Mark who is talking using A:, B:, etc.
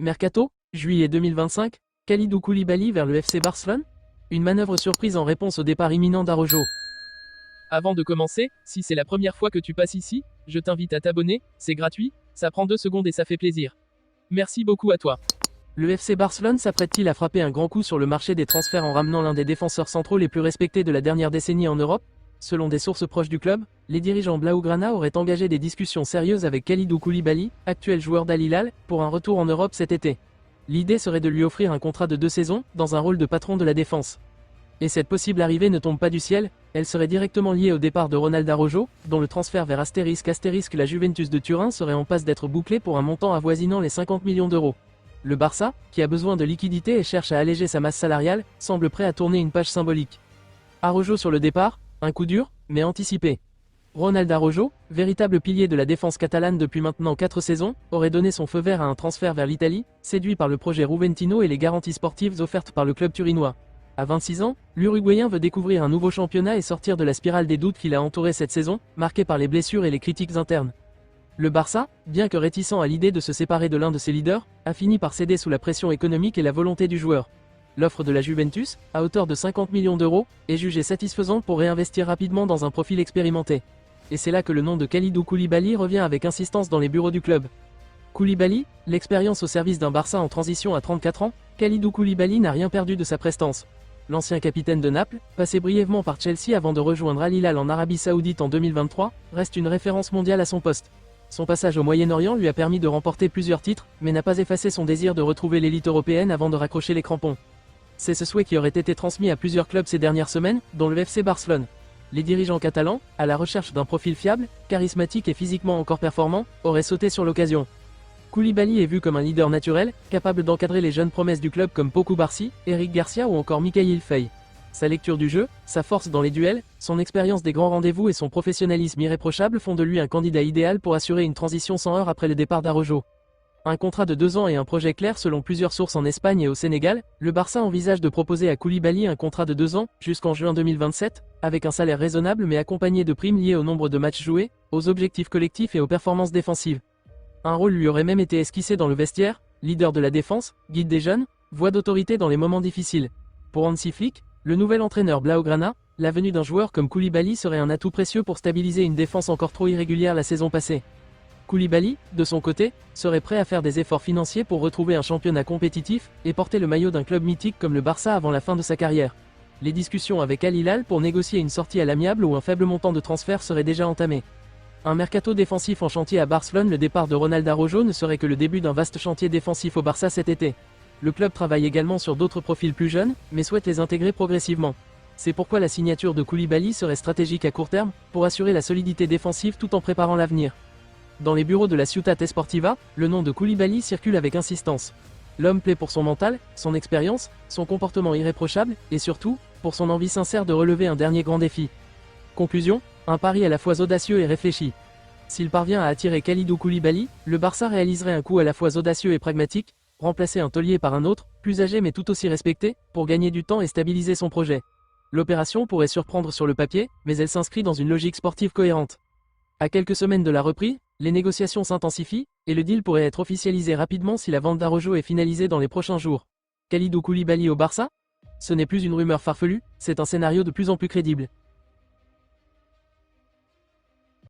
A: Mercato, juillet 2025, Kalidou Koulibaly vers le FC Barcelone? Une manœuvre surprise en réponse au départ imminent d'Araujo.
B: Avant de commencer, si c'est la première fois que tu passes ici, je t'invite à t'abonner, c'est gratuit, ça prend 2 secondes et ça fait plaisir. Merci beaucoup à toi.
A: Le FC Barcelone s'apprête-t-il à frapper un grand coup sur le marché des transferts en ramenant l'un des défenseurs centraux les plus respectés de la dernière décennie en Europe? Selon des sources proches du club, les dirigeants blaugrana auraient engagé des discussions sérieuses avec Kalidou Koulibaly, actuel joueur d'Al Hilal, pour un retour en Europe cet été. L'idée serait de lui offrir un contrat de 2 saisons, dans un rôle de patron de la défense. Et cette possible arrivée ne tombe pas du ciel, elle serait directement liée au départ de Ronald Araujo, dont le transfert vers la Juventus de Turin serait en passe d'être bouclé pour un montant avoisinant les 50 millions d'euros. Le Barça, qui a besoin de liquidités et cherche à alléger sa masse salariale, semble prêt à tourner une page symbolique. Araujo sur le départ, un coup dur, mais anticipé. Ronald Araujo, véritable pilier de la défense catalane depuis maintenant 4 saisons, aurait donné son feu vert à un transfert vers l'Italie, séduit par le projet Juventino et les garanties sportives offertes par le club turinois. À 26 ans, l'Uruguayen veut découvrir un nouveau championnat et sortir de la spirale des doutes qui l'a entouré cette saison, marquée par les blessures et les critiques internes. Le Barça, bien que réticent à l'idée de se séparer de l'un de ses leaders, a fini par céder sous la pression économique et la volonté du joueur. L'offre de la Juventus, à hauteur de 50 millions d'euros, est jugée satisfaisante pour réinvestir rapidement dans un profil expérimenté. Et c'est là que le nom de Kalidou Koulibaly revient avec insistance dans les bureaux du club. Koulibaly, l'expérience au service d'un Barça en transition à 34 ans, Kalidou Koulibaly n'a rien perdu de sa prestance. L'ancien capitaine de Naples, passé brièvement par Chelsea avant de rejoindre Al Hilal en Arabie Saoudite en 2023, reste une référence mondiale à son poste. Son passage au Moyen-Orient lui a permis de remporter plusieurs titres, mais n'a pas effacé son désir de retrouver l'élite européenne avant de raccrocher les crampons. C'est ce souhait qui aurait été transmis à plusieurs clubs ces dernières semaines, dont le FC Barcelone. Les dirigeants catalans, à la recherche d'un profil fiable, charismatique et physiquement encore performant, auraient sauté sur l'occasion. Koulibaly est vu comme un leader naturel, capable d'encadrer les jeunes promesses du club comme Pau Cubarsí, Eric Garcia ou encore Mikayil Faye. Sa lecture du jeu, sa force dans les duels, son expérience des grands rendez-vous et son professionnalisme irréprochable font de lui un candidat idéal pour assurer une transition sans heurts après le départ d'Araujo. Un contrat de 2 ans et un projet clair selon plusieurs sources en Espagne et au Sénégal, le Barça envisage de proposer à Koulibaly un contrat de 2 ans, jusqu'en juin 2027, avec un salaire raisonnable mais accompagné de primes liées au nombre de matchs joués, aux objectifs collectifs et aux performances défensives. Un rôle lui aurait même été esquissé dans le vestiaire, leader de la défense, guide des jeunes, voix d'autorité dans les moments difficiles. Pour Hansi Flick, le nouvel entraîneur blaugrana, la venue d'un joueur comme Koulibaly serait un atout précieux pour stabiliser une défense encore trop irrégulière la saison passée. Koulibaly, de son côté, serait prêt à faire des efforts financiers pour retrouver un championnat compétitif et porter le maillot d'un club mythique comme le Barça avant la fin de sa carrière. Les discussions avec Al Hilal pour négocier une sortie à l'amiable ou un faible montant de transfert seraient déjà entamées. Un mercato défensif en chantier à Barcelone, le départ de Ronald Araujo ne serait que le début d'un vaste chantier défensif au Barça cet été. Le club travaille également sur d'autres profils plus jeunes, mais souhaite les intégrer progressivement. C'est pourquoi la signature de Koulibaly serait stratégique à court terme, pour assurer la solidité défensive tout en préparant l'avenir. Dans les bureaux de la Ciutat Esportiva, le nom de Koulibaly circule avec insistance. L'homme plaît pour son mental, son expérience, son comportement irréprochable, et surtout, pour son envie sincère de relever un dernier grand défi. Conclusion, un pari à la fois audacieux et réfléchi. S'il parvient à attirer Kalidou Koulibaly, le Barça réaliserait un coup à la fois audacieux et pragmatique, remplacer un taulier par un autre, plus âgé mais tout aussi respecté, pour gagner du temps et stabiliser son projet. L'opération pourrait surprendre sur le papier, mais elle s'inscrit dans une logique sportive cohérente. À quelques semaines de la reprise, les négociations s'intensifient, et le deal pourrait être officialisé rapidement si la vente d'Araujo est finalisée dans les prochains jours. Kalidou Koulibaly au Barça? Ce n'est plus une rumeur farfelue, c'est un scénario de plus en plus crédible.